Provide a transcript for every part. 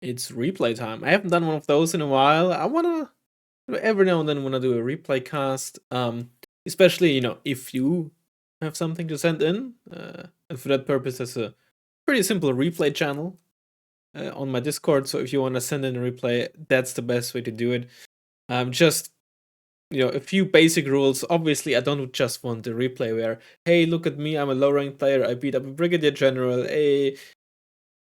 it's replay time. I haven't done one of those in a while. I wanna every now and then wanna do a replay cast. Especially, you know, if you have something to send in. And for that purpose, there's a pretty simple replay channel on my Discord. So if you want to send in a replay, that's the best way to do it. Just, you know, a few basic rules. Obviously, I don't just want the replay where, hey, look at me, I'm a low ranked player, I beat up a brigadier general. Hey,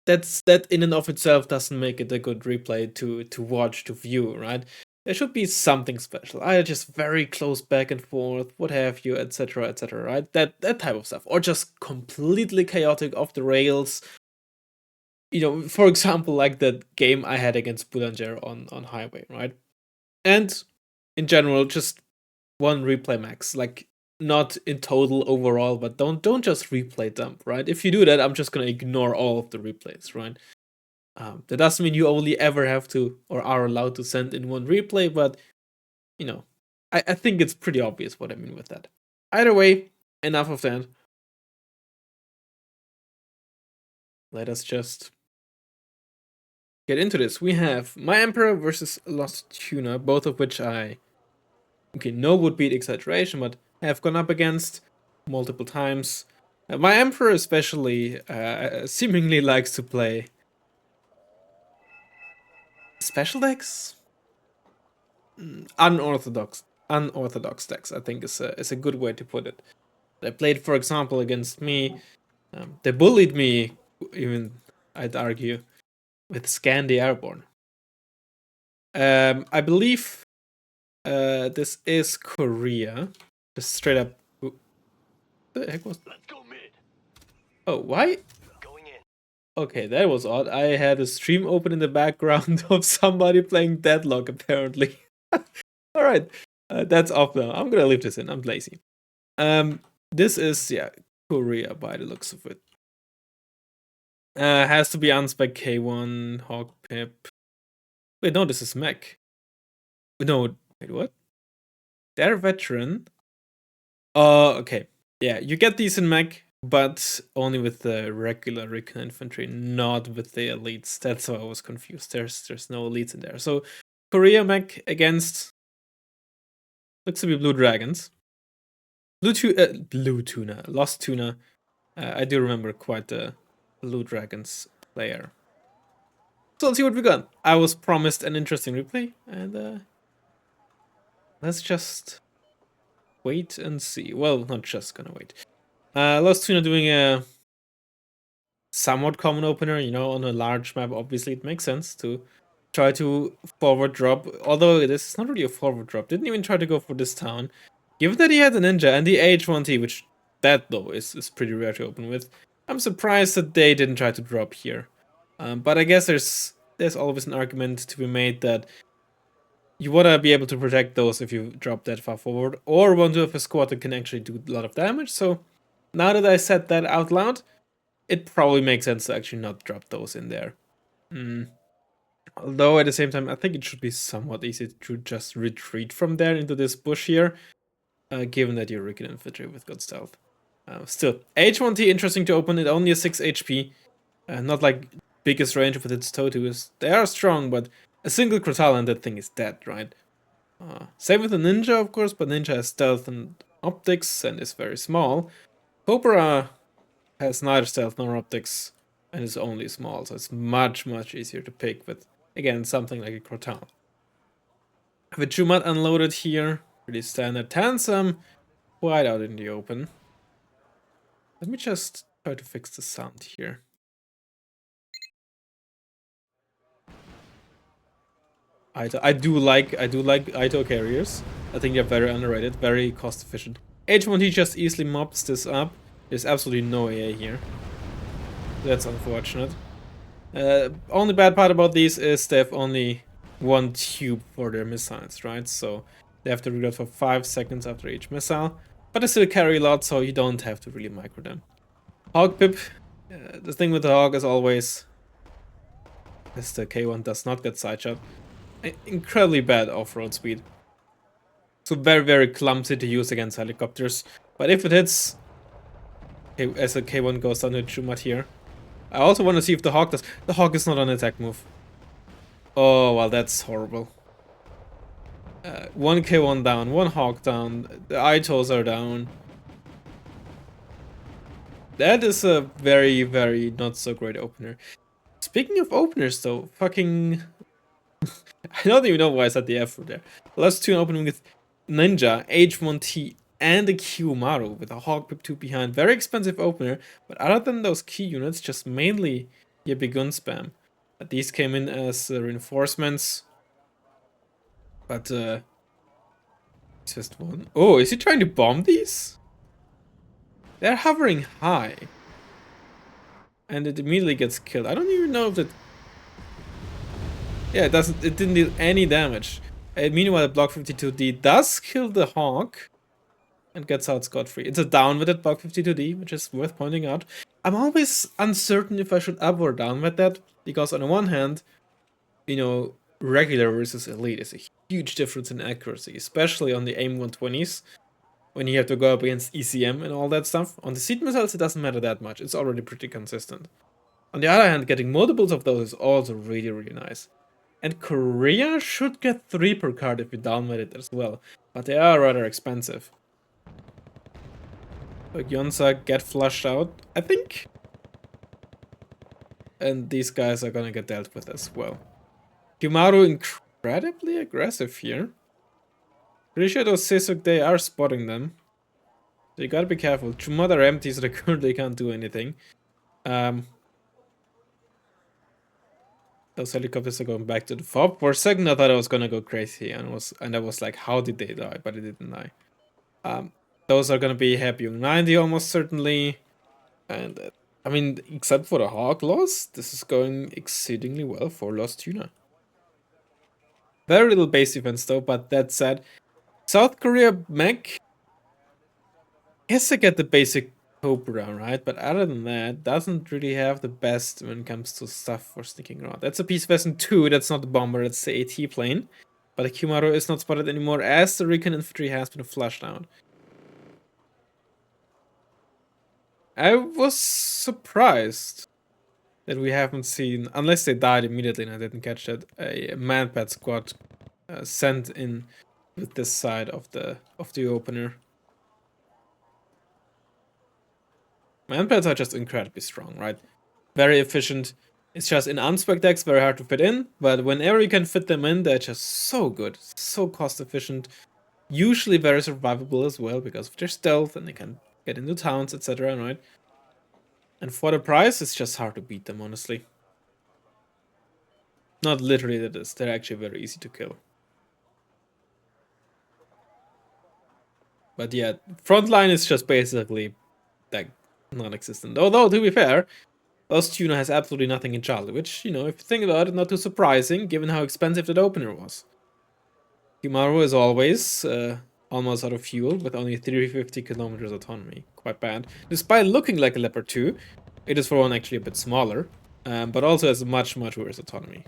that in and of itself doesn't make it a good replay to watch, to view, right? There should be something special. Either just very close back and forth, what have you, etc., right? That type of stuff, or just completely chaotic, off the rails. You know, for example, like that game I had against Boulanger on Highway, right? And in general, just one replay max, like not in total overall, but don't just replay dump, right? If you do that, I'm just gonna ignore all of the replays, right? That doesn't mean you only ever have to or are allowed to send in one replay, but you know, I think it's pretty obvious what I mean with that. Either way, enough of that. Let us just get into this. We have My Emperor versus Lost Tuna, both of which I know would be exaggeration, but have gone up against multiple times. My Emperor especially seemingly likes to play special decks? Unorthodox decks, I think is a good way to put it. They played, for example, against me. They bullied me, even, I'd argue, with Scandi Airborne. I believe this is Korea. Just straight up. What the heck was? Let's go mid. Oh, why? Going in. Okay, that was odd. I had a stream open in the background of somebody playing Deadlock, apparently. All right, that's off now. I'm gonna leave this in. I'm lazy. This is Korea by the looks of it. Has to be unspec K1 Hawk Pip. Wait, no, this is mech. No, wait, what? They're veteran. Oh, okay. Yeah, you get these in mech, but only with the regular recon infantry, not with the elites. That's why I was confused. There's no elites in there. So Korea mech against looks to be blue dragons. Blue tuna, lost tuna. I do remember quite the blue dragons player. So let's see what we got. I was promised an interesting replay, and let's just wait and see. Well, not just gonna wait. Lost Tuna doing a somewhat common opener, you know, on a large map. Obviously, it makes sense to try to forward drop. Although this is not really a forward drop. Didn't even try to go for this town. Given that he had a ninja and the H1T, which that though is pretty rare to open with, I'm surprised that they didn't try to drop here. But I guess there's always an argument to be made that you want to be able to protect those if you drop that far forward, or want to have a squad that can actually do a lot of damage. So now that I said that out loud, it probably makes sense to actually not drop those in there. Although at the same time, I think it should be somewhat easy to just retreat from there into this bush here, given that you're recon infantry with good stealth. Still, H1T interesting to open. It only has 6 HP, not like biggest range with its Totus. They are strong, but a single Crotal and that thing is dead, right? Same with the Ninja, of course, but Ninja has stealth and optics and is very small. Cobra has neither stealth nor optics and is only small, so it's much easier to pick with, again, something like a Crotal. With Jumat unloaded here, pretty standard. Tansam quite out in the open. Let me just try to fix the sound here. I do like Ito carriers. I think they're very underrated, very cost efficient. H1T just easily mops this up. There's absolutely no AA here. That's unfortunate. Only bad part about these is they have only one tube for their missiles, right? So they have to reload for 5 seconds after each missile. But they still carry a lot, so you don't have to really micro them. Hog Pip. The thing with the Hog is always, as the K1 does not get sideshot, incredibly bad off-road speed. So very clumsy to use against helicopters. But if it hits, as the K1 goes down to Chumat here. I also want to see if the Hawk does. The Hawk is not an attack move. Oh, well, that's horrible. 1k1 down, 1 hawk down, the Itos are down. That is a very, very not so great opener. Speaking of openers though, fucking... I don't even know why I said the F word there. Last two opening with Ninja, H1T, and the Kiyomaru with a Hawk Pip 2 behind. Very expensive opener, but other than those key units, just mainly your big gun spam. These came in as reinforcements, but just one. Oh, is he trying to bomb these? They're hovering high. And it immediately gets killed. I don't even know if it... Yeah, it didn't deal any damage. And meanwhile, the Block 52D does kill the Hawk and gets out scot-free. It's a downweighted Block 52D, which is worth pointing out. I'm always uncertain if I should up or downweight that, because on the one hand, you know, regular versus elite is a huge difference in accuracy, especially on the AIM 120s, when you have to go up against ECM and all that stuff. On the seed missiles, it doesn't matter that much. It's already pretty consistent. On the other hand, getting multiples of those is also really, really nice. And Korea should get 3 per card if you downweight it as well, but they are rather expensive. Like Yonsa get flushed out, I think. And these guys are gonna get dealt with as well. Kimaru incredibly aggressive here. Pretty sure those Sisuk, they are spotting them. So you gotta be careful. Chumad are empty, so they currently can't do anything. Those helicopters are going back to the FOB. For a second I thought I was gonna go crazy and I was like, how did they die? But it didn't die. Those are gonna be happy 90 almost certainly. And I mean, except for the Hawk loss, this is going exceedingly well for Lost Tuna. Very little base defense though, but that said, South Korea mech, guess I get the basic Cobra, right? But other than that, doesn't really have the best when it comes to stuff for sneaking around. That's a Peace Vessel 2, that's not the bomber, that's the AT plane. But the Kimaru is not spotted anymore as the recon infantry has been flushed out. I was surprised that we haven't seen, unless they died immediately and I didn't catch that, a man-pad squad sent in with this side of the opener. Man-pads are just incredibly strong, right? Very efficient. It's just in unspec decks very hard to fit in, but whenever you can fit them in, they're just so good, so cost efficient. Usually very survivable as well because of their stealth and they can get into towns, etc. Right? And for the price, it's just hard to beat them, honestly. Not literally that is, they're actually very easy to kill. But yeah, frontline is just basically like non-existent. Although to be fair, Lost Tuna has absolutely nothing in Charlie, which, you know, if you think about it, not too surprising given how expensive that opener was. Kimaru is always almost out of fuel with only 350 kilometers autonomy. Quite bad. Despite looking like a Leopard 2, it is for one actually a bit smaller, but also has much, much worse autonomy.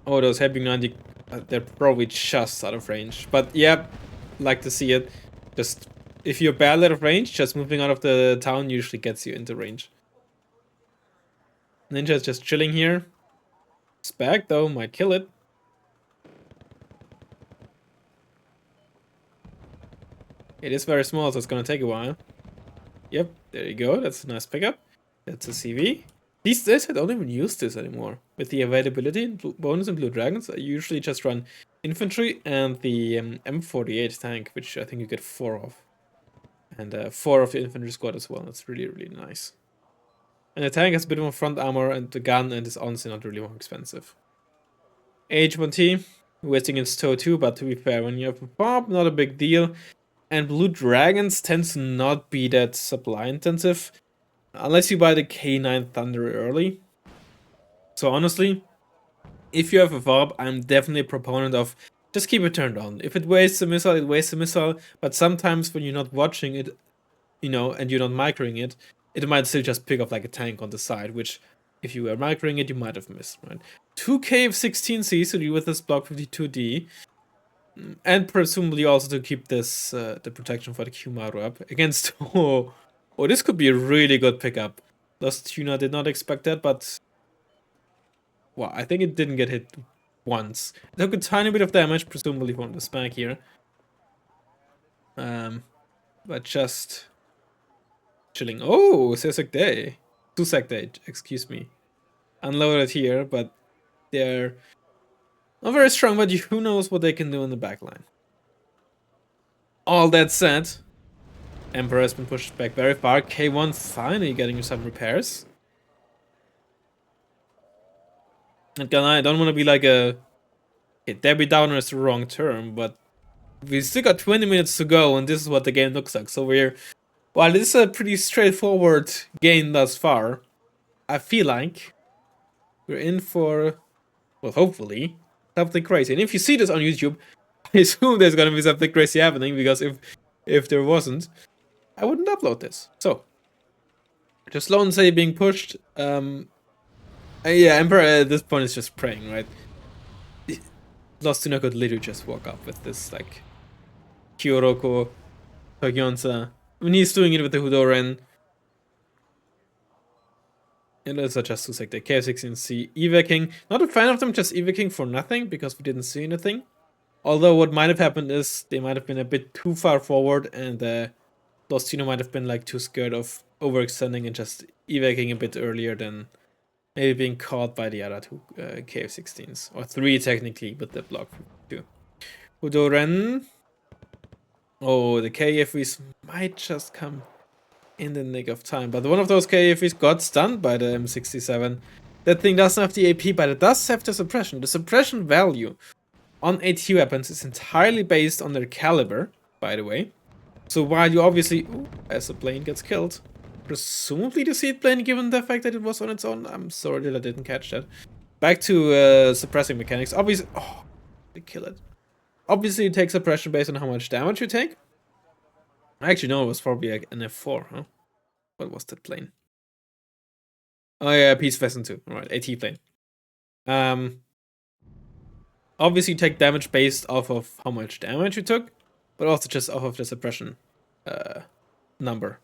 Oh, those Heavy 90, they're probably just out of range. But yeah, like to see it. Just, if you're badly out of range, just moving out of the town usually gets you into range. Ninja is just chilling here. Spag though, might kill it. It is very small, so it's gonna take a while. Yep, there you go. That's a nice pickup. That's a CV. These days, I don't even use this anymore. With the availability and bonus in Blue Dragons, I usually just run infantry and the M48 tank, which I think you get 4 of. And 4 of the infantry squad as well. That's really, really nice. And the tank has a bit more front armor and the gun, and is honestly not really more expensive. H1T, wasting its toe too, but to be fair, when you have a pop, not a big deal. And Blue Dragons tends to not be that supply intensive, unless you buy the K9 Thunder early. So honestly, if you have a VOB, I'm definitely a proponent of just keep it turned on. If it wastes a missile, it wastes a missile, but sometimes when you're not watching it, you know, and you're not microing it, it might still just pick up like a tank on the side, which if you were microing it, you might have missed, right? 2k of 16C, so you with this Block 52D, and presumably also to keep this the protection for the Kimaru up against... Oh, this could be a really good pickup. Lost Tuna did not expect that, but Well, I think it didn't get hit once. It took a tiny bit of damage, presumably from the smack here. But just chilling. Oh, Sesek Day. Susek Day, excuse me. Unloaded here, but they're not very strong, but who knows what they can do in the backline. All that said, Emperor has been pushed back very far. K1 finally getting some repairs. And I don't want to be like a... Okay, Debbie Downer is the wrong term, but we still got 20 minutes to go, and this is what the game looks like. So we're... While this is a pretty straightforward game thus far, I feel like we're in for, well, hopefully, something crazy. And if you see this on YouTube, I assume there's gonna be something crazy happening, because if there wasn't, I wouldn't upload this. So, just Lone Say being pushed. Yeah, Emperor at this point is just praying, right? Lost Tuna could literally just walk up with this, like, Kyoroko, Togyonsa. I mean, he's doing it with the Hudoren. And it's just to like the KF16C evaking. Not a fan of them just evaking for nothing, because we didn't see anything. Although what might have happened is they might have been a bit too far forward, and Dostino might have been like too scared of overextending and just evaking a bit earlier than maybe being caught by the other two KF16s. Or three technically, but the block two. Hudoren. Oh, the KFVs might just come in the nick of time, but one of those KFVs got stunned by the M67. That thing doesn't have the AP, but it does have the suppression. The suppression value on AT weapons is entirely based on their caliber, by the way. So while you obviously, as a plane gets killed, presumably the seed plane, given the fact that it was on its own. I'm sorry that I didn't catch that. Back to suppressing mechanics. Obviously, they kill it. Obviously, you take suppression based on how much damage you take. Actually, no, it was probably like an F4, huh? What was that plane? Oh yeah, Peace Pheasant 2. Alright, AT plane. Obviously you take damage based off of how much damage you took, but also just off of the suppression number.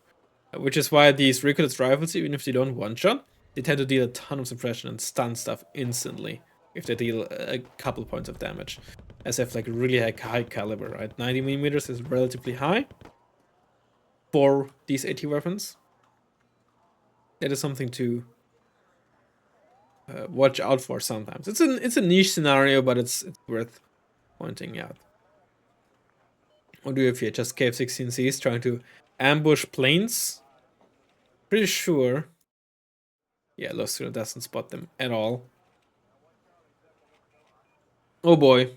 Which is why these recoilless rifles, even if they don't one-shot, they tend to deal a ton of suppression and stun stuff instantly if they deal a couple points of damage. As if like really high caliber, right? 90mm is relatively high for these AT weapons. That is something to watch out for sometimes. It's a niche scenario, but it's worth pointing out. What do we have here? Just KF-16Cs trying to ambush planes. Pretty sure. Yeah, Lost Tuna doesn't spot them at all. Oh boy.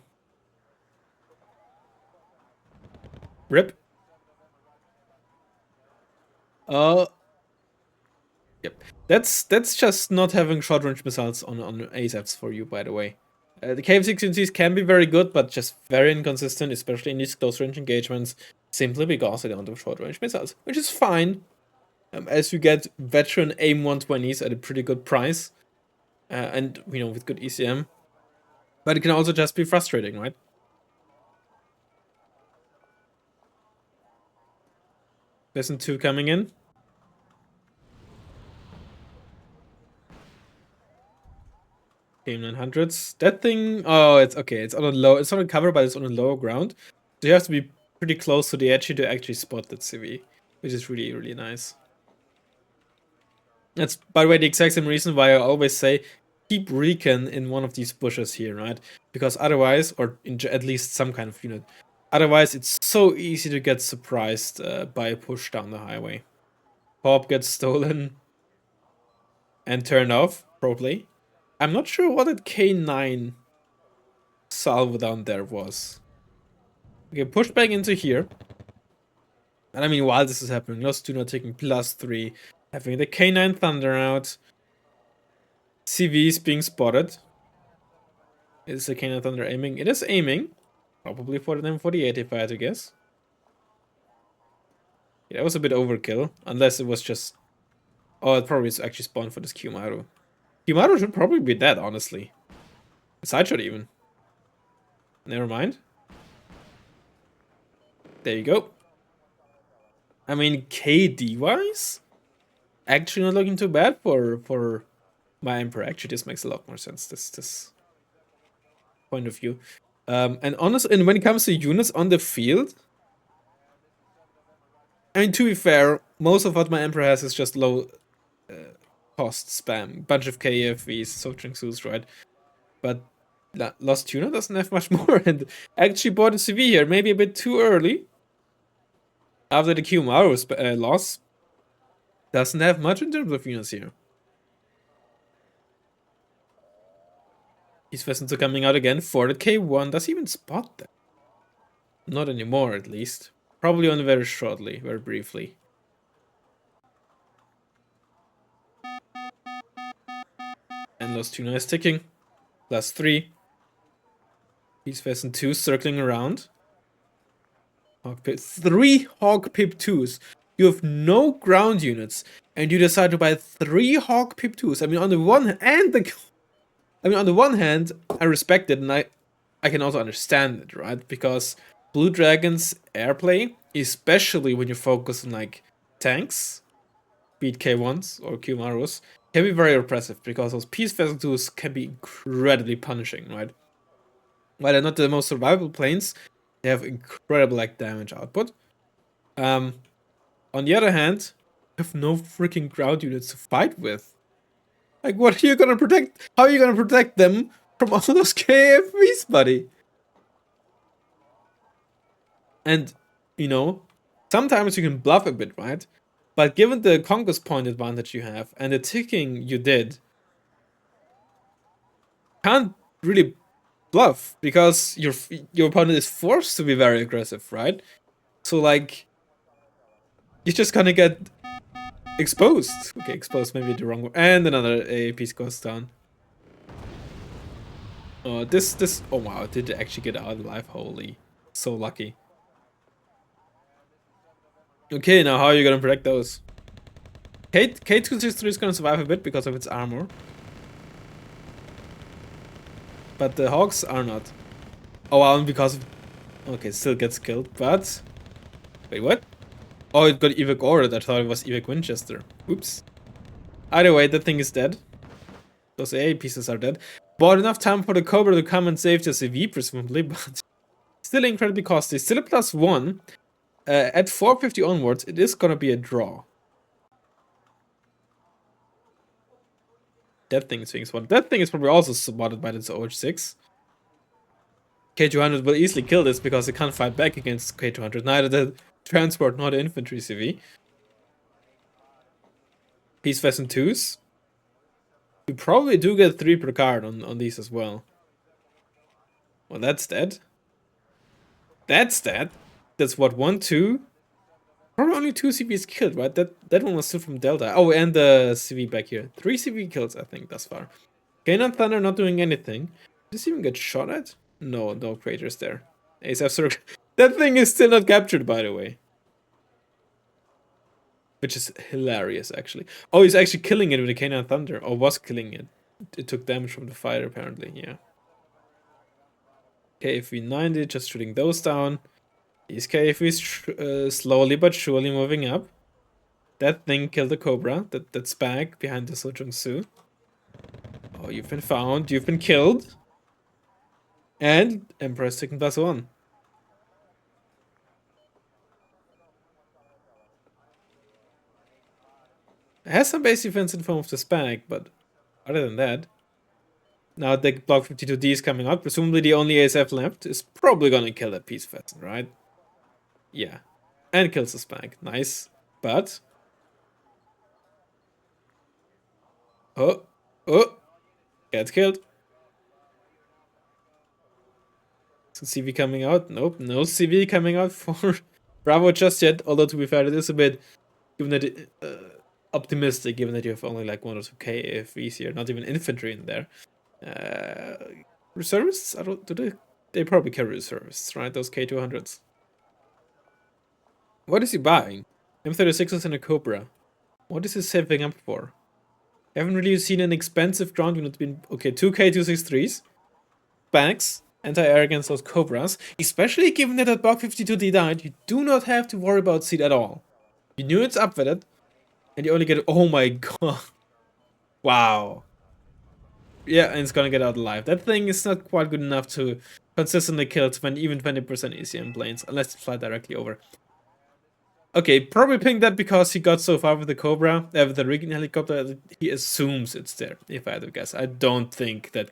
Rip. Yep. That's just not having short range missiles on ASAPs for you, by the way. The KF-16Cs can be very good, but just very inconsistent, especially in these close range engagements, simply because they don't have short range missiles, which is fine, as you get veteran AIM 120s at a pretty good price, and you know, with good ECM. But it can also just be frustrating, right? Lesson 2 coming in. Game 900s. That thing, oh, it's okay. It's on a low, it's on a cover, but it's on a lower ground. So you have to be pretty close to the edge to actually spot that CV, which is really, really nice. That's, by the way, the exact same reason why I always say keep recon in one of these bushes here, right? Because otherwise, or in at least some kind of unit, otherwise it's so easy to get surprised by a push down the highway. Pop gets stolen and turned off, probably. I'm not sure what that K9 salvo down there was. Okay, push back into here. And I mean, while this is happening, Lost Tuna taking +3, having the K9 Thunder out. CVs being spotted. Is the K9 Thunder aiming? It is aiming. Probably for the M48 if I had to guess. Yeah, that was a bit overkill. Unless it was just... Oh, it probably is actually spawned for this Kimaru. Kimaru should probably be dead, honestly. Side shot even. Never mind. There you go. I mean, KD-wise, actually not looking too bad for my Emperor. Actually, this makes a lot more sense, this point of view. And honestly, and when it comes to units on the field, I mean, to be fair, most of what my Emperor has is just low cost spam. Bunch of KFVs, Soching Sus, right? But Lost Tuna doesn't have much more, and actually bought a CV here, maybe a bit too early. After the Kiyomaru loss. Doesn't have much in terms of units here. These Pheasants are coming out again for the K1. Does he even spot that? Not anymore, at least. Probably only very shortly, very briefly. And Lost Tuna is ticking. +3. These Pheasant 2 circling around. Hawk Pip. 3 Hawk Pip 2s. You have no ground units, and you decide to buy 3 Hawk Pip 2s. I mean, on the one hand, I respect it, and I can also understand it, right? Because Blue Dragon's airplay, especially when you focus on like tanks, be it K1s or Kiyomarus, can be very oppressive because those Peace Vessel 2s can be incredibly punishing, right? While they're not the most survivable planes, they have incredible like damage output. On the other hand, you have no freaking ground units to fight with. Like, what are you gonna protect? How are you gonna protect them from all those KFVs, buddy? And, you know, sometimes you can bluff a bit, right? But given the conquest point advantage you have and the ticking you did, can't really bluff because your opponent is forced to be very aggressive, right? So like, you're just gonna get exposed. Okay, exposed maybe the wrong word. And another A piece goes down. Oh, this. Oh wow, did it actually get out alive? Holy, so lucky. Okay, now how are you gonna protect those? K263 is gonna survive a bit because of its armor. But the Hawks are not. Oh wow, because of... Okay, still gets killed, but... Wait, what? Oh, it got Evac ordered. I thought it was Evac Winchester. Oops. Either way, that thing is dead. Those AA pieces are dead. Bought enough time for the Cobra to come and save the CV, presumably, but... Still incredibly costly. Still a +1. At 450 onwards, it is gonna be a draw. That thing is being spotted. That thing is probably also spotted by this OH6. K200 will easily kill this because it can't fight back against K200. Neither the transport nor the infantry CV. Peace Pheasant 2s. You probably do get 3 per card on these as well. Well, that's dead. That's dead. That's what, 1, 2? Probably only 2 CVs killed, right? That one was still from Delta. Oh, and the CV back here. 3 CV kills, I think, thus far. Canaan Thunder not doing anything. Did this even get shot at? No craters there. ASF Circle. That thing is still not captured, by the way. Which is hilarious, actually. Oh, he's actually killing it with the Canaan Thunder. Or was killing it. It took damage from the fire, apparently, yeah. KFV 90, just shooting those down. These KFVs slowly but surely moving up. That thing killed the Cobra. That's back behind the Sojong Su. Oh, you've been found. You've been killed. And Emperor's taking +1. It has some base defense in form of the Spag, but other than that... Now the Block 52D is coming out. Presumably the only ASF left is probably gonna kill that Peace Pheasant, right? Yeah. And kills the Spag. Nice. But... Oh. Gets killed. So CV coming out? Nope, no CV coming out for Bravo just yet. Although to be fair, it is a bit, given that optimistic, given that you have only like 1 or 2 KFVs here, not even infantry in there. Reservists? I don't. Do they probably carry reservists, right? Those K200s. What is he buying? M36s and a Cobra. What is he saving up for? I haven't really seen an expensive ground unit been... Okay, 2 K263s. Bags. Anti-air against those Cobras. Especially given that Block 52D died, you do not have to worry about seed at all. You knew it's up with it. And you only get... Oh my god. Wow. Yeah, and it's gonna get out alive. That thing is not quite good enough to consistently kill even 20% ECM planes, unless it's fly directly over. Okay, probably ping that because he got so far with the Cobra, with the Regan helicopter, he assumes it's there, if I had to guess. I don't think that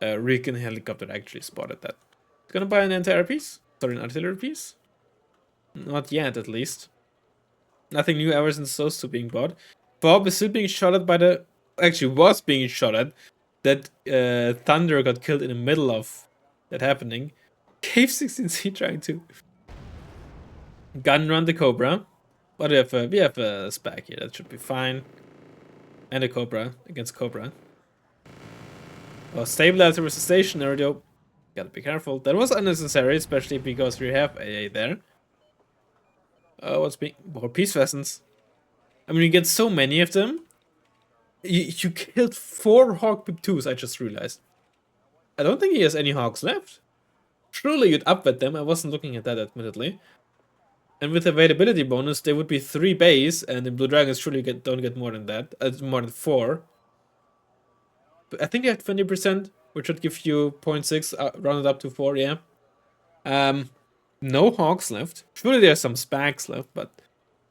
Regan helicopter actually spotted that. Gonna buy an anti-air piece? Sorry, an artillery piece? Not yet, at least. Nothing new ever since those two being bought. Bob is still being shot at by the... Actually, was being shot at. That Thunder got killed in the middle of that happening. Cave 16C trying to gun run the Cobra. But we have a spec here, that should be fine. And a Cobra against Cobra. Oh, stabilizer versus stationary though. Gotta be careful. That was unnecessary, especially because we have AA there. What's being more peace vessels? I mean, you get so many of them. You killed 4 Hawk Pip 2s, I just realized. I don't think he has any Hawks left. Surely you'd upvet them. I wasn't looking at that, admittedly. And with availability bonus, there would be 3 base, and the Blue Dragons surely don't get more than that. More than 4. But I think they have 20%, which would give you 0.6, rounded up to 4, yeah. No Hawks left. Surely there's some Spags left, but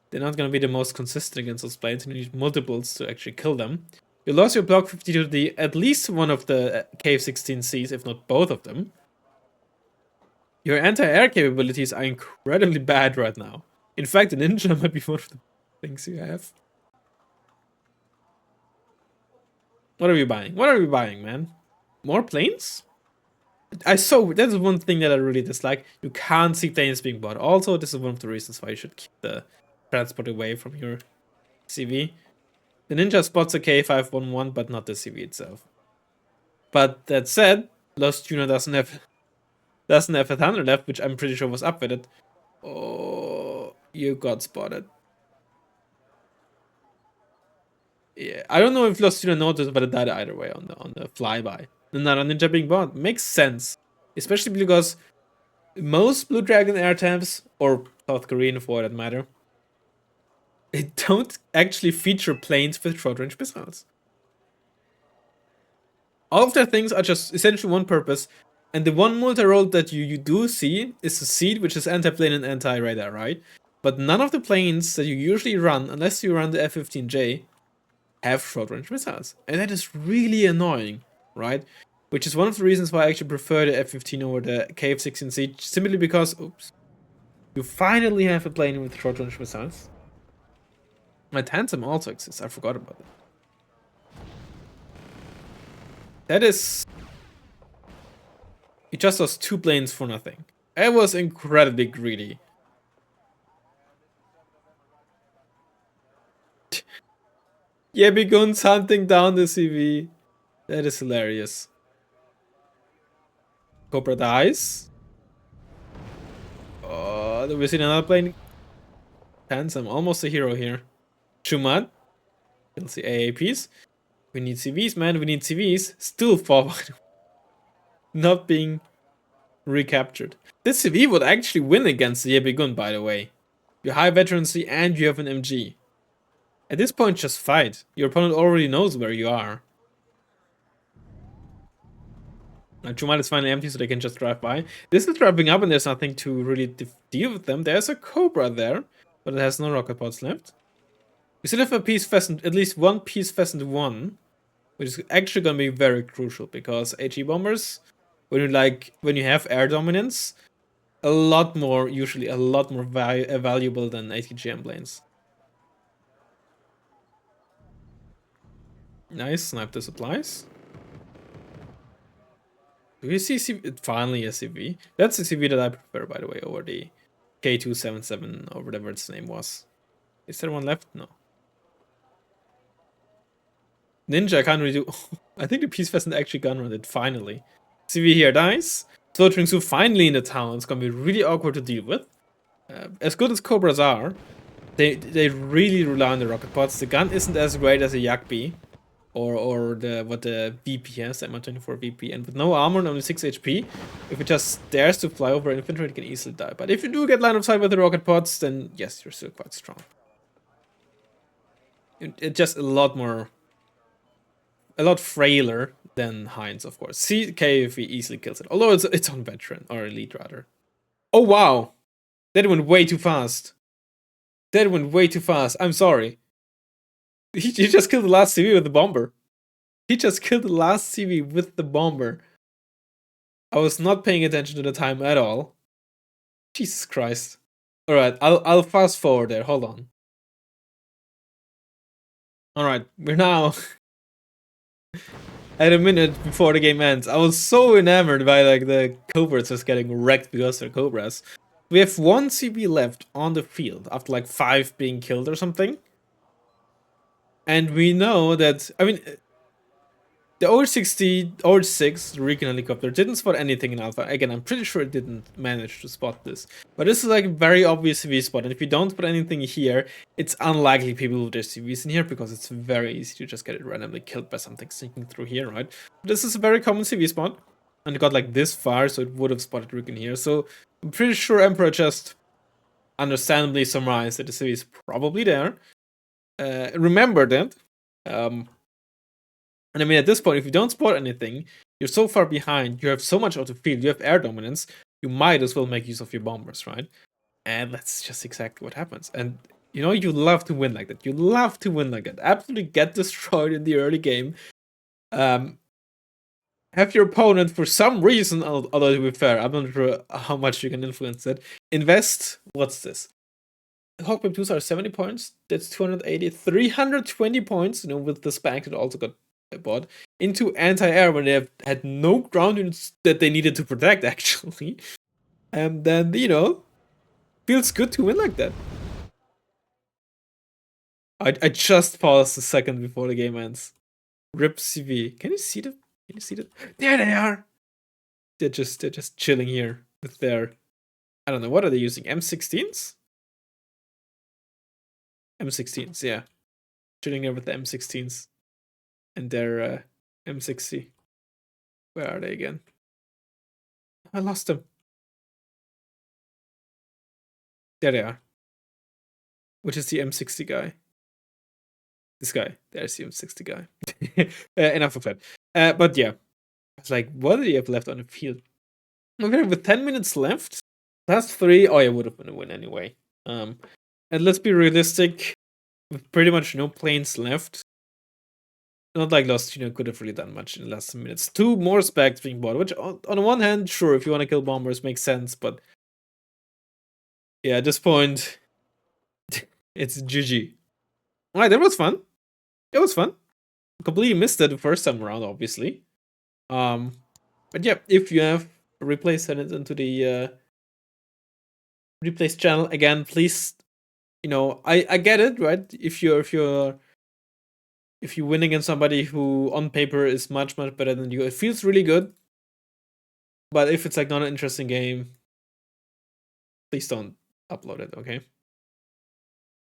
they're not going to be the most consistent against those planes. You need multiples to actually kill them. You lost your block 50 to the at least one of the KF-16Cs, if not both of them. Your anti-air capabilities are incredibly bad right now. In fact, the Ninja might be one of the things you have. What are we buying? What are we buying, man? More planes? That's one thing that I really dislike. You can't see planes being bought. Also, this is one of the reasons why you should keep the transport away from your CV. The Ninja spots a K511, but not the CV itself. But that said, Lost Tuna doesn't have a Thunder left, which I'm pretty sure was upweighted. Oh, you got spotted. Yeah, I don't know if Lost Tuna noticed, but it died either way on the flyby. Another Ninja being bought makes sense, especially because most Blue Dragon air tabs, or South Korean for that matter, it don't actually feature planes with short-range missiles. All of their things are just essentially one purpose, and the one multi-role that you do see is the Seed, which is anti-plane and anti-radar, right? But none of the planes that you usually run, unless you run the F-15J, have short-range missiles. And that is really annoying, right? Which is one of the reasons why I actually prefer the F-15 over the KF-16C, simply because, oops, you finally have a plane with short-range missiles. My Tantum also exists, I forgot about that. That is... He just lost 2 planes for nothing. That was incredibly greedy. Yebi Guns hunting down the CV. That is hilarious. Cobra dies. Oh, do we see another plane? Handsome, almost a hero here. Chumad. You'll see AAPs. We need CVs, man. We need CVs. Still forward. Not being recaptured. This CV would actually win against the Yebi Gun, by the way. You high veterancy and you have an MG. At this point, just fight. Your opponent already knows where you are. Now, Chumad is finally empty, so they can just drive by. This is driving up, and there's nothing to really deal with them. There's a Cobra there, but it has no rocket pods left. We still have a piece pheasant, at least one piece pheasant 1, which is actually gonna be very crucial because HE bombers, when you have air dominance, usually a lot more valuable than ATGM planes. Nice, snipe the supplies. Do you see finally a CV? That's the CV that I prefer, by the way, over the K277 or whatever its name was. Is there one left? No. Ninja, I can't really do... I think the Peace Pheasant actually gunrun it, finally. CV here dies. Floating Zoo finally in the town. It's gonna be really awkward to deal with. As good as Cobras are, they really rely on the rocket pods. The gun isn't as great as a Yak B. Or the VP has, the M24 VP. And with no armor and only 6 HP, if it just dares to fly over infantry, it can easily die. But if you do get line of sight with the rocket pods, then yes, you're still quite strong. It's just a lot frailer than Heinz, of course. CKV easily kills it, although it's on veteran or elite rather. Oh wow, that went way too fast. That went way too fast. I'm sorry. He just killed the last CV with the bomber. He just killed the last CV with the bomber. I was not paying attention to the time at all. Jesus Christ. Alright, I'll fast forward there. Hold on. Alright, we're now at a minute before the game ends. I was so enamored by like the Cobras just getting wrecked because they're Cobras. We have 1 CB left on the field after like 5 being killed or something. And we know that, I mean, the OH-60, OH-6 recon helicopter didn't spot anything in Alpha. Again, I'm pretty sure it didn't manage to spot this. But this is like a very obvious CV spot, and if you don't put anything here, it's unlikely people will their CVs in here, because it's very easy to just get it randomly killed by something sneaking through here, right? But this is a very common CV spot, and it got like this far, so it would have spotted recon here. So I'm pretty sure Emperor just understandably surmised that the CV is probably there. Remember that. And I mean, at this point, if you don't spot anything, you're so far behind, you have so much out of field, you have air dominance, you might as well make use of your bombers, right? And that's just exactly what happens. And, you know, you love to win like that. You love to win like that. Absolutely get destroyed in the early game. Have your opponent, for some reason, although to be fair, I'm not sure how much you can influence it, invest, what's this? Hawkpip 2s are 70 points, that's 280, 320 points, you know, with the spank that also got bought into anti-air when they have had no ground units that they needed to protect, actually. And then, you know, feels good to win like that. I just paused a second before the game ends. Rip CV. Can you see them? Can you see them? There they are. They're just chilling here with their, I don't know, what are they using? M16s? M16s, yeah. Chilling there with the M16s and their M60. Where are they again? I lost them. There they are. Which is the M60 guy? This guy. There's the M60 guy. Enough of that. But yeah. It's like, what do you have left on the field? Okay, with 10 minutes left. Last 3. Oh, yeah, would have been a win anyway. And let's be realistic. With pretty much no planes left. Not like Lost, you know, could have really done much in the last minutes. 2 more specs being bought, which on the one hand, sure, if you want to kill bombers, makes sense, but yeah, at this point, it's GG. Alright, that was fun. It was fun. Completely missed it the first time around, obviously. But yeah, if you have a replay, send it into the replays channel. Again, please, you know, I get it, right? If you win against somebody who on paper is much better than you, it feels really good. But if it's like not an interesting game, please don't upload it, okay?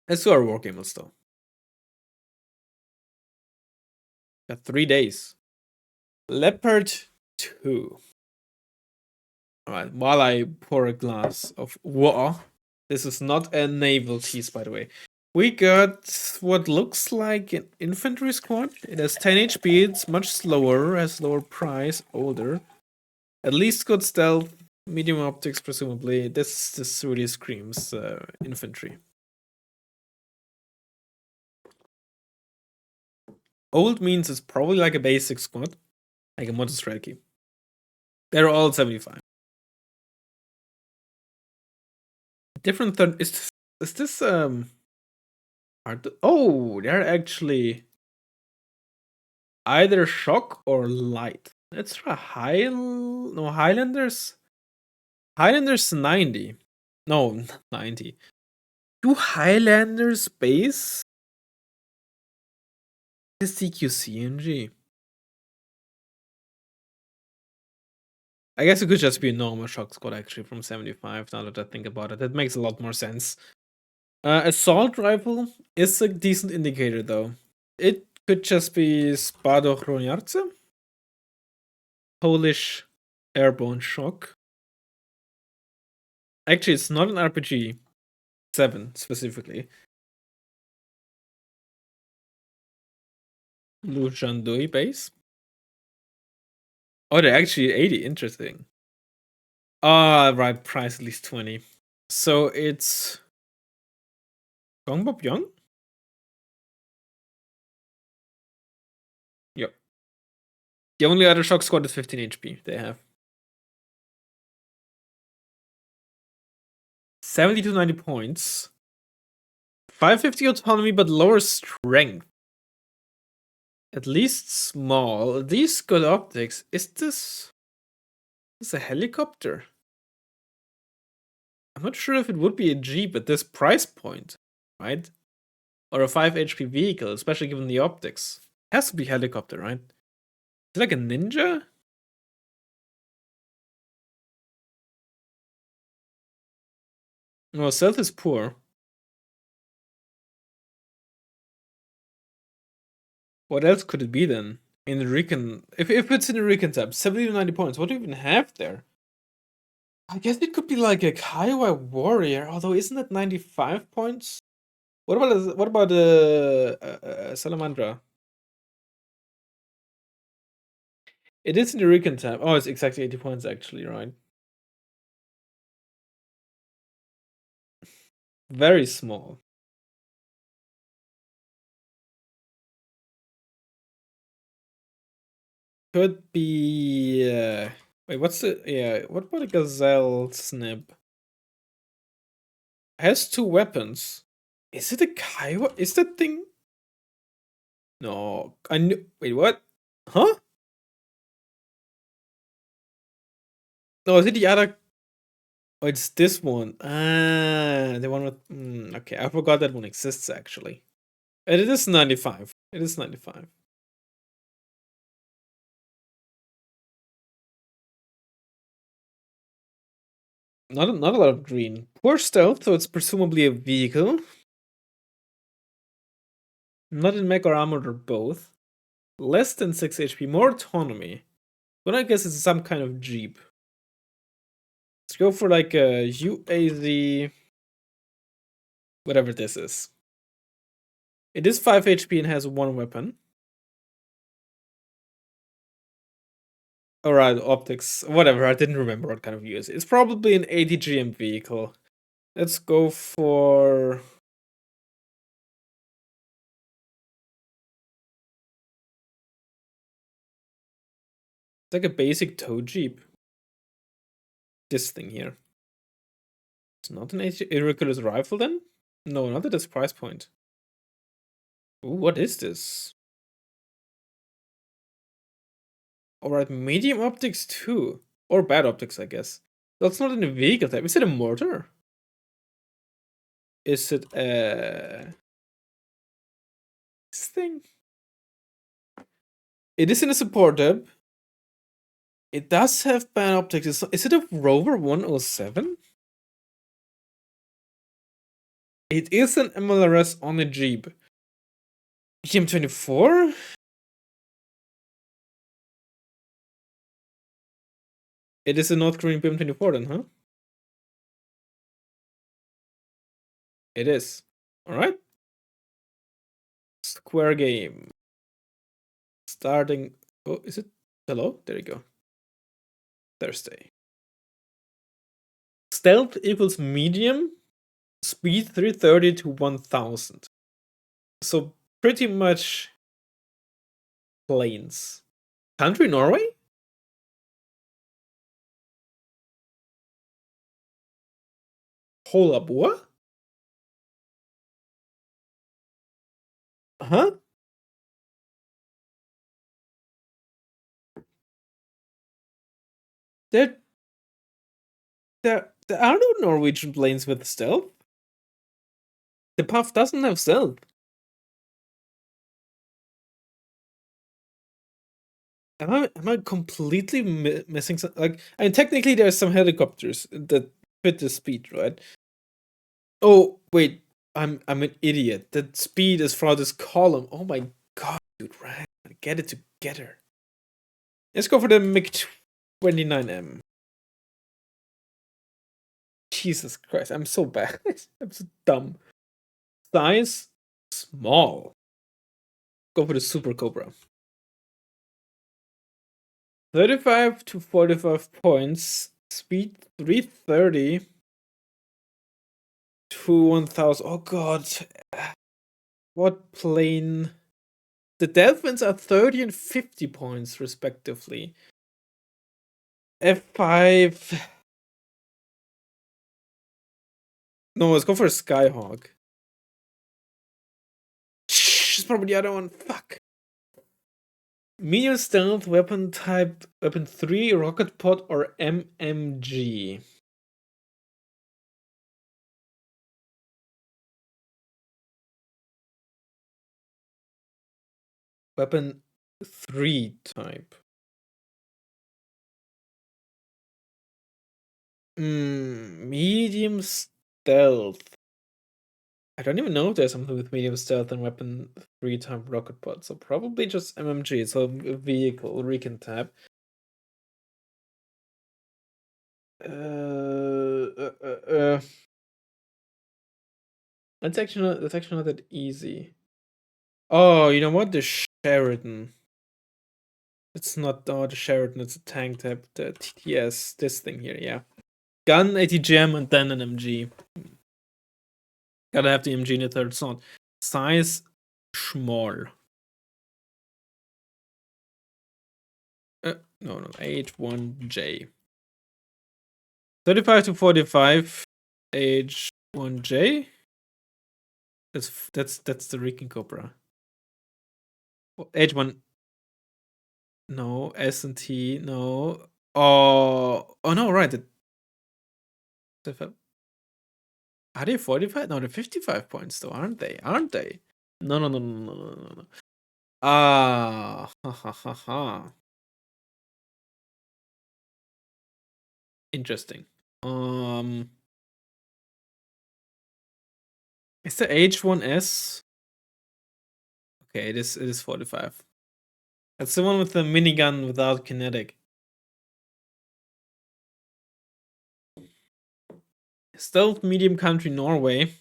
Let's do our Wargame though. Got 3 days. Leopard 2. Alright, while I pour a glass of water. This is not a naval tease, by the way. We got what looks like an infantry squad. It has 10 HP, it's much slower, has lower price, older. At least good stealth, medium optics, presumably. This really screams infantry. Old means it's probably like a basic squad, like a modern strategy. They're all 75. Different than is this hard to, oh, they're actually either shock or light. Let's try Highlanders. Highlanders 90. No, 90. Do Highlanders base the CQCNG? I guess it could just be a normal shock squad actually from 75 now that I think about it. That makes a lot more sense. Assault rifle is a decent indicator though. It could just be Spadochroniarce. Polish airborne shock. Actually, it's not an RPG 7 specifically. Lujandui base. Oh, they're actually 80. Interesting. Ah, right. Price at least 20. So it's Gongbop Young? Yep. The only other shock squad is 15 HP they have. 70 to 90 points. 550 autonomy, but lower strength. At least small. At least good optics. Is this a helicopter? I'm not sure if it would be a Jeep at this price point, right? Or a 5 HP vehicle, especially given the optics. It has to be helicopter, right? Is it like a ninja? No, stealth is poor. What else could it be then? In the recon, if it's in the recon tab, 70 to 90 points. What do you even have there? I guess it could be like a Kiowa warrior, although isn't it 95 points? What about the Salamandra? It is in the recon tab. Oh, it's exactly 80 points actually, right? Very small. Could be. Wait, what's the. Yeah, what about a Gazelle Snib? Has two weapons. Is it a Kiowa? Is that thing. No. I knew. Wait, what? Huh? No, is it the other? Oh, it's this one. Ah, the one with. Okay, I forgot that one exists actually. And it is 95. It is 95. Not a lot of green. Poor stealth, so it's presumably a vehicle. Not in mech or armored or both. Less than 6 HP, more autonomy. But I guess it's some kind of Jeep. Let's go for like a UAZ. Whatever this is. It is 5 HP and has one weapon. Alright, optics. Whatever, I didn't remember what kind of UAZ. It's probably an 80 GM vehicle. Let's go for. It's like a basic tow Jeep. This thing here. It's not an Hercules rifle then? No, not at this price point. Ooh, what is this? Alright, medium optics too. Or bad optics, I guess. That's not in a vehicle type. Is it a mortar? Is it a. This thing? It is in a support tab. It does have bad optics. Is it a Rover 107? It is an MLRS on a Jeep. BM24? It is a North Korean BM24 then, huh? It is. Alright. Square game. Starting. Oh, is it? Hello? There you go. Thursday. Stealth equals medium. Speed 330 to 1000. So pretty much planes. Country Norway? Hold up, what? Huh? There, there are no Norwegian planes with stealth. The Puff doesn't have stealth. Am I completely missing something? Like, I mean, technically, there's some helicopters that fit the speed, right? Oh wait, I'm an idiot. The speed is for this column. Oh my god, dude, right? Get it together. Let's go for the MiG 29M. Jesus Christ, I'm so bad. I'm so dumb. Size small. Go for the Super Cobra. 35 to 45 points. Speed 330 to 1000. Oh god. What plane? The Dolphins are 30 and 50 points, respectively. F5. No, let's go for a Skyhawk. Shh, it's probably the other one. Fuck. Medium stealth, weapon type, weapon 3, rocket pod, or MMG. Weapon 3 type. Medium stealth. I don't even know if there's something with medium stealth and weapon 3 type rocket pod, so probably just MMG, so a vehicle, recon tab. That's actually not that easy. Oh, you know what? The Sheridan. It's not the Sheridan, it's a tank type. The TTS, this thing here, yeah. Gun, ATGM, and then an MG. Gotta have the MG in the third slot. Size small. No, H1J. 35 to 45. H1J. That's the Recon Cobra. H1. No, S&T, no. Oh no, right. Are they 45? No, they're 55 points though, aren't they? Aren't they? No. Ah, ha ha ha ha. Interesting. Is the H1S? Okay, it is 45. That's the one with the minigun without kinetic. Stealth medium country Norway.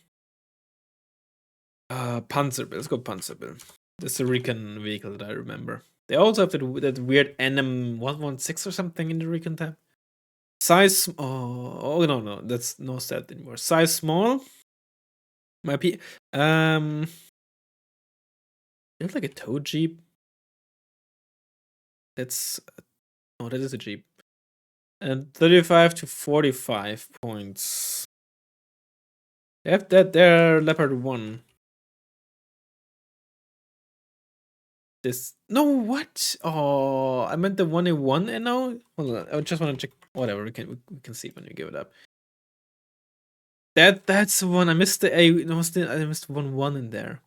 Panzerbill. Let's go Panzerbill. That's the recon vehicle that I remember. They also have that weird NM116 or something in the recon tab. Size. Oh no, that's no stealth anymore. Size small. Might be. It's like a tow jeep. That's. Oh, that is a jeep. And 35 to 45 points. They have that there, Leopard 1. This. No, what? Oh, I meant the 1A1 and now? Hold on, I just want to check. Whatever, we can see when you give it up. That's the one. I missed the A. No, I missed 1-1 in there.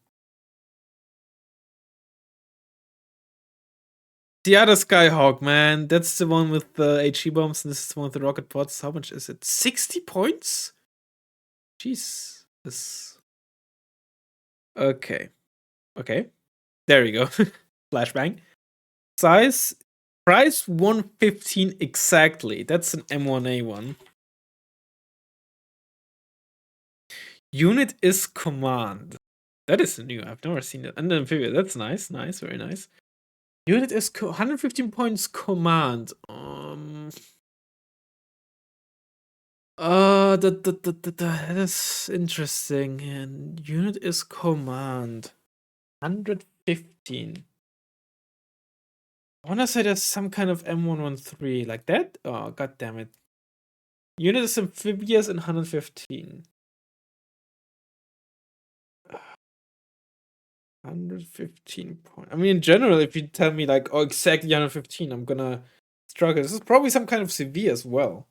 The other Skyhawk, man. That's the one with the HE bombs, and this is the one with the rocket pods. How much is it? 60 points? Jeez. This. Okay. There you go. Flashbang. Size. Price 115 exactly. That's an M1A1. Unit is command. That is new. I've never seen that. And then figure. That's nice. Very nice. Unit is 115 points command. That is interesting. And unit is command. 115. I wanna say there's some kind of M113 like that. Oh, god damn it. Unit is amphibious and 115. 115 points. I mean, in general, if you tell me like, oh, exactly 115, I'm gonna struggle. This is probably some kind of CV as well.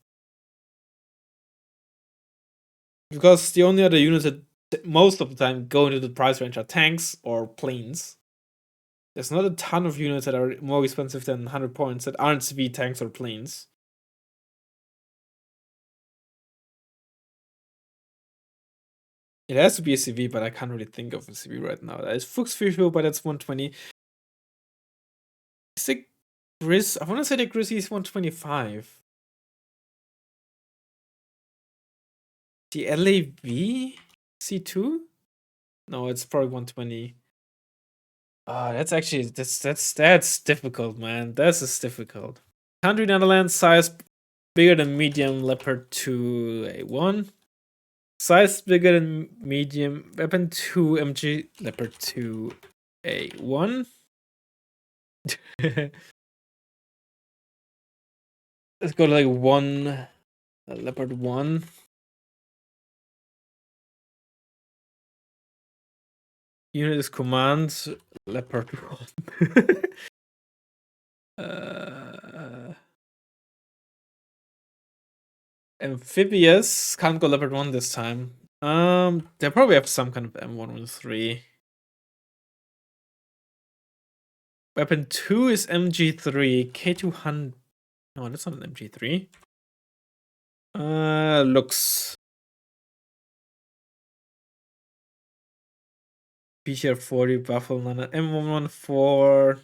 Because the only other units that most of the time go into the price range are tanks or planes. There's not a ton of units that are more expensive than 100 points that aren't CV tanks or planes. It has to be a CV, but I can't really think of a CV right now. It's Fuchs Fuchs, but that's 120. Is the Grizz? I want to say the Grizzly is 125. The LAV C2? No, it's probably 120. That's actually that's difficult, man. This is difficult. Country Netherlands, size bigger than medium, leopard 2 A1. Size bigger than medium, weapon 2 MG, leopard 2 A1. Let's go to like 1, leopard 1. Unit is command, leopard 1. Amphibious, can't go leopard 1 this time. They probably have some kind of M113. Weapon 2 is MG3, K200. No, that's not an MG3. Looks. BTR 40, Buffalo, M114.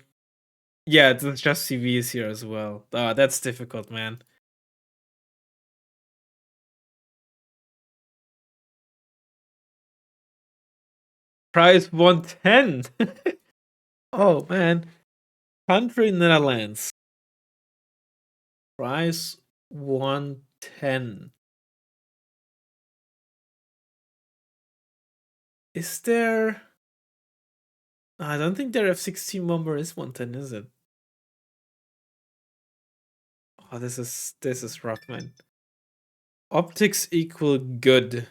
Yeah, it's just CVs here as well. Ah, that's difficult, man. Price 110. Oh, man. Country Netherlands. Price 110. Is there... I don't think their F-16 bomber is 110, is it? Oh, this is rough, man. Optics equal good.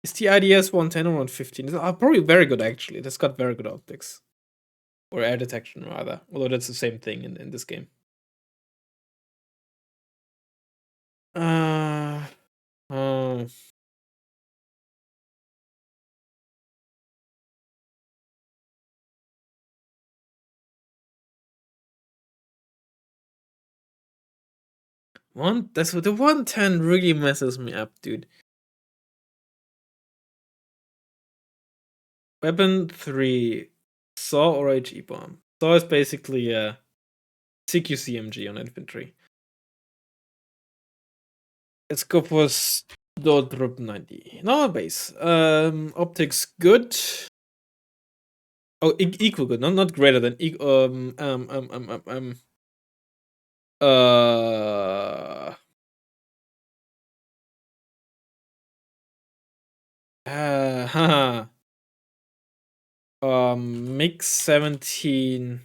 Is the IDS 110 or 115? It's probably very good, actually. That's got very good optics. Or air detection, rather. Although that's the same thing in this game. Oh. That's what the 110 really messes me up, dude. Weapon 3, Saw or HE bomb. Saw is basically a CQCMG on infantry. Let's go for Stordrup 90. No base. Optics good. Oh, equal good, not greater than haha. Mix 17.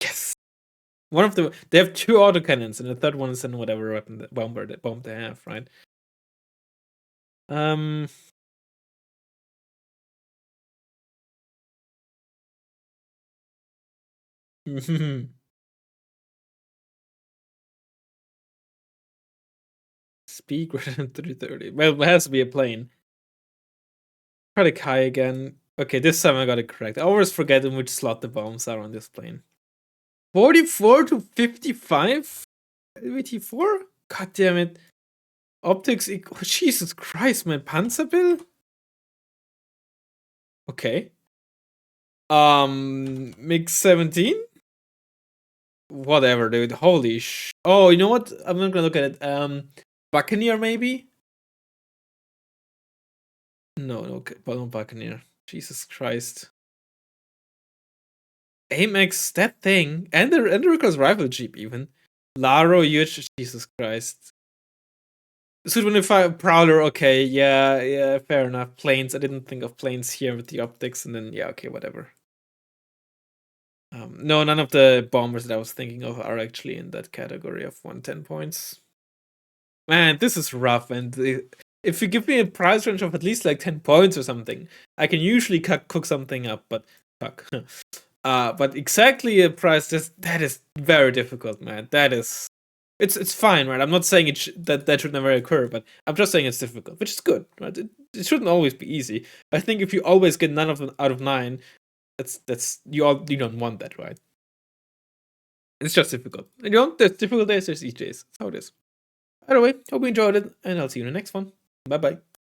Yes. One of they have 2 autocannons, and the third one is in whatever weapon bomb they have, right? Speed greater than 330. Well, it has to be a plane. Try to Kai again. Okay, this time I got it correct. I always forget in which slot the bombs are on this plane. 44 to 55? LVT4? God damn it. Optics equal. Oh, Jesus Christ, man. Panzerbill? Okay. Mix 17? Whatever, dude. Holy sh. Oh, you know what? I'm not gonna look at it. Buccaneer, maybe? No, Buccaneer. Jesus Christ. Amex, that thing, and the Rico's rifle jeep even. Laro, Jesus Christ. Su-25 Prowler, okay, yeah, fair enough. Planes, I didn't think of planes here with the optics, and then yeah, okay, whatever. No, none of the bombers that I was thinking of are actually in that category of 110 points. Man, this is rough, and if you give me a price range of at least like 10 points or something, I can usually cook something up, but fuck. But exactly a price that is very difficult, man. It's fine, right? I'm not saying that should never occur, but I'm just saying it's difficult, which is good, right? It shouldn't always be easy. I think if you always get none of them out of 9, that's you don't want that, right? It's just difficult. And there's difficult days, there's easy days. That's how it is. By the way, hope you enjoyed it, and I'll see you in the next one. Bye bye.